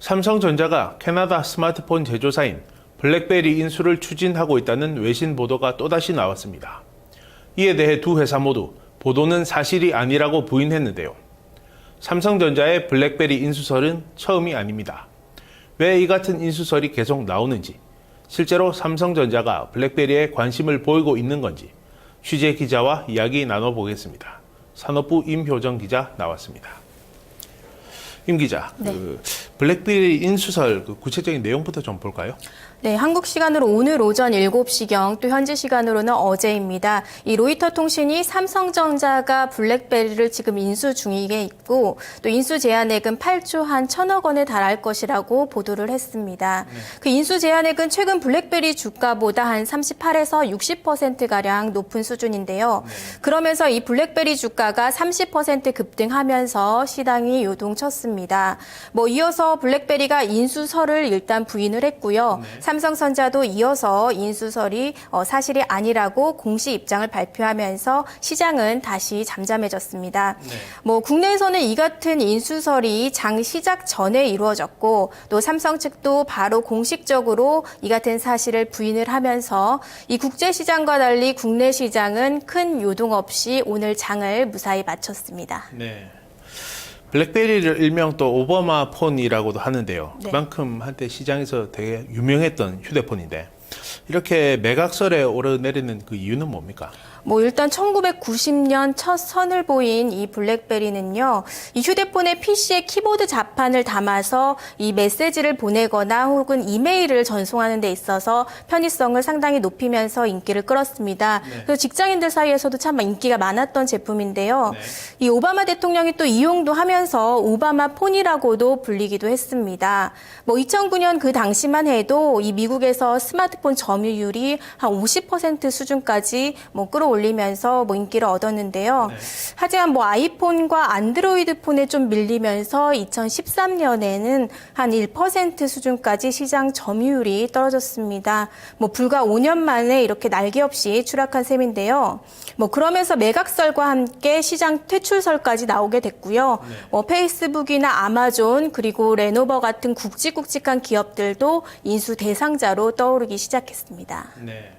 삼성전자가 캐나다 스마트폰 제조사인 블랙베리 인수를 추진하고 있다는 외신 보도가 또다시 나왔습니다. 이에 대해 두 회사 모두 보도는 사실이 아니라고 부인했는데요. 삼성전자의 블랙베리 인수설은 처음이 아닙니다. 왜 이 같은 인수설이 계속 나오는지, 실제로 삼성전자가 블랙베리에 관심을 보이고 있는 건지 취재 기자와 이야기 나눠보겠습니다. 산업부 임효정 기자 나왔습니다. 임 기자, 네. 블랙베리 인수설 구체적인 내용부터 좀 볼까요? 네, 한국 시간으로 오늘 오전 7시경, 또 현지 시간으로는 어제입니다. 이 로이터 통신이 삼성전자가 블랙베리를 지금 인수 중에 있고, 또 인수 제한액은 8조 한 1,000억 원에 달할 것이라고 보도를 했습니다. 네. 그 인수 제한액은 최근 블랙베리 주가보다 한 38에서 60%가량 높은 수준인데요. 네. 그러면서 이 블랙베리 주가가 30% 급등하면서 시장이 요동쳤습니다. 이어서 블랙베리가 인수설을 일단 부인을 했고요. 네. 삼성전자도 이어서 인수설이 사실이 아니라고 공식 입장을 발표하면서 시장은 다시 잠잠해졌습니다. 네. 국내에서는 이 같은 인수설이 장 시작 전에 이루어졌고, 또 삼성 측도 바로 공식적으로 이 같은 사실을 부인을 하면서 이 국제시장과 달리 국내 시장은 큰 요동 없이 오늘 장을 무사히 마쳤습니다. 네. 블랙베리를 일명 또 오바마 폰이라고도 하는데요. 네. 그만큼 한때 시장에서 되게 유명했던 휴대폰인데 이렇게 매각설에 오르내리는 그 이유는 뭡니까? 일단 1990년 첫 선을 보인 이 블랙베리는요, 이 휴대폰의 PC에 키보드 자판을 담아서 이 메시지를 보내거나 혹은 이메일을 전송하는 데 있어서 편의성을 상당히 높이면서 인기를 끌었습니다. 네. 그래서 직장인들 사이에서도 참 인기가 많았던 제품인데요. 네. 이 오바마 대통령이 또 이용도 하면서 오바마 폰이라고도 불리기도 했습니다. 2009년 그 당시만 해도 이 미국에서 스마트폰 점유율이 한 50% 수준까지 끌어올리면서 인기를 얻었는데요. 네. 하지만 아이폰과 안드로이드 폰에 좀 밀리면서 2013년에는 한 1% 수준까지 시장 점유율이 떨어졌습니다. 불과 5년 만에 이렇게 날개 없이 추락한 셈인데요. 그러면서 매각설과 함께 시장 퇴출설까지 나오게 됐고요. 네. 페이스북이나 아마존 그리고 레노버 같은 굵직굵직한 기업들도 인수 대상자로 떠오르기 시작했습니다. 네.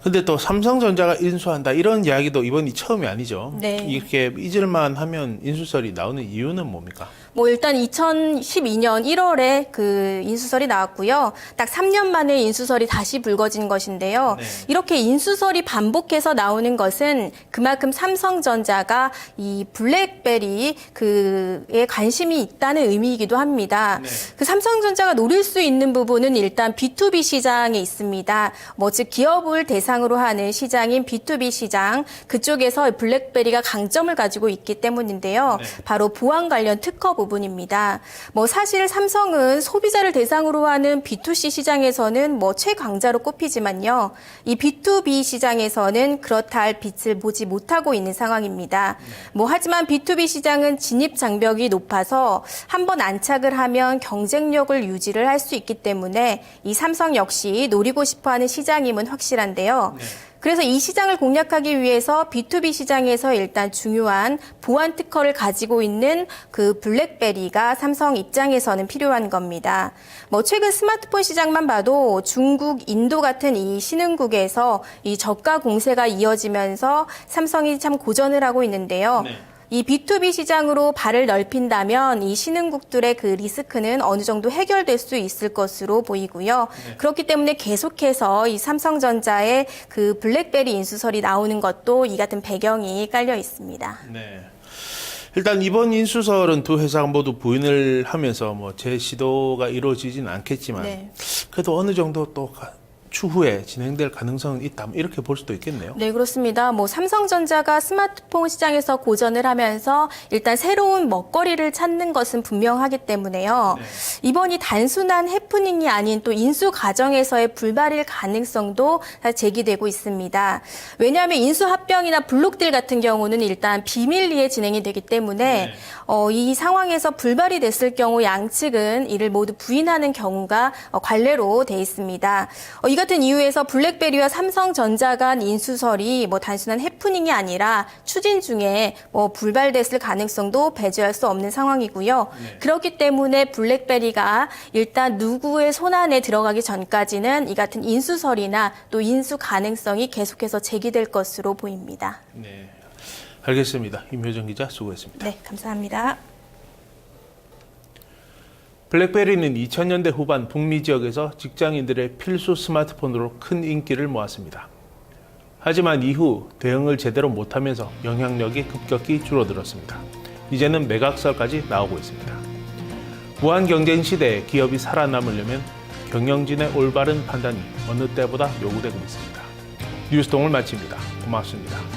근데 또 삼성전자가 인수한다 이런 이야기도 이번이 처음이 아니죠. 네. 이렇게 잊을만 하면 인수설이 나오는 이유는 뭡니까? 일단 2012년 1월에 그 인수설이 나왔고요. 딱 3년 만에 인수설이 다시 불거진 것인데요. 네. 이렇게 인수설이 반복해서 나오는 것은 그만큼 삼성전자가 이 블랙베리 그에 관심이 있다는 의미이기도 합니다. 네. 그 삼성전자가 노릴 수 있는 부분은 일단 B2B 시장에 있습니다. 즉 기업을 대상으로 하는 시장인 B2B 시장, 그쪽에서 블랙베리가 강점을 가지고 있기 때문인데요. 네. 바로 보안 관련 특허 부분입니다. 사실 삼성은 소비자를 대상으로 하는 B2C 시장에서는 최강자로 꼽히지만요. 이 B2B 시장에서는 그렇다 할 빛을 보지 못하고 있는 상황입니다. 하지만 B2B 시장은 진입 장벽이 높아서 한번 안착을 하면 경쟁력을 유지를 할 수 있기 때문에 이 삼성 역시 노리고 싶어하는 시장임은 확실한데요. 네. 그래서 이 시장을 공략하기 위해서 B2B 시장에서 일단 중요한 보안 특허를 가지고 있는 그 블랙베리가 삼성 입장에서는 필요한 겁니다. 최근 스마트폰 시장만 봐도 중국, 인도 같은 이 신흥국에서 이 저가 공세가 이어지면서 삼성이 참 고전을 하고 있는데요. 네. 이 B2B 시장으로 발을 넓힌다면 이 신흥국들의 그 리스크는 어느 정도 해결될 수 있을 것으로 보이고요. 네. 그렇기 때문에 계속해서 이 삼성전자의 그 블랙베리 인수설이 나오는 것도 이 같은 배경이 깔려 있습니다. 네. 일단 이번 인수설은 두 회사가 모두 부인을 하면서 재시도가 이루어지진 않겠지만 네. 그래도 어느 정도 또 추후에 진행될 가능성은 있다. 이렇게 볼 수도 있겠네요. 네, 그렇습니다. 삼성전자가 스마트폰 시장에서 고전을 하면서 일단 새로운 먹거리를 찾는 것은 분명하기 때문에요. 네. 이번이 단순한 해프닝이 아닌 또 인수 과정에서의 불발일 가능성도 제기되고 있습니다. 왜냐하면 인수 합병이나 블록딜 같은 경우는 일단 비밀리에 진행이 되기 때문에 네. 이 상황에서 불발이 됐을 경우 양측은 이를 모두 부인하는 경우가 관례로 돼 있습니다. 이 같은 이유에서 블랙베리와 삼성전자 간 인수설이 단순한 해프닝이 아니라 추진 중에 불발됐을 가능성도 배제할 수 없는 상황이고요. 그렇기 때문에 블랙베리가 일단 누구의 손안에 들어가기 전까지는 이 같은 인수설이나 또 인수 가능성이 계속해서 제기될 것으로 보입니다. 네, 알겠습니다. 임효정 기자 수고했습니다. 네, 감사합니다. 블랙베리는 2000년대 후반 북미 지역에서 직장인들의 필수 스마트폰으로 큰 인기를 모았습니다. 하지만 이후 대응을 제대로 못하면서 영향력이 급격히 줄어들었습니다. 이제는 매각설까지 나오고 있습니다. 무한경쟁 시대에 기업이 살아남으려면 경영진의 올바른 판단이 어느 때보다 요구되고 있습니다. 뉴스동을 마칩니다. 고맙습니다.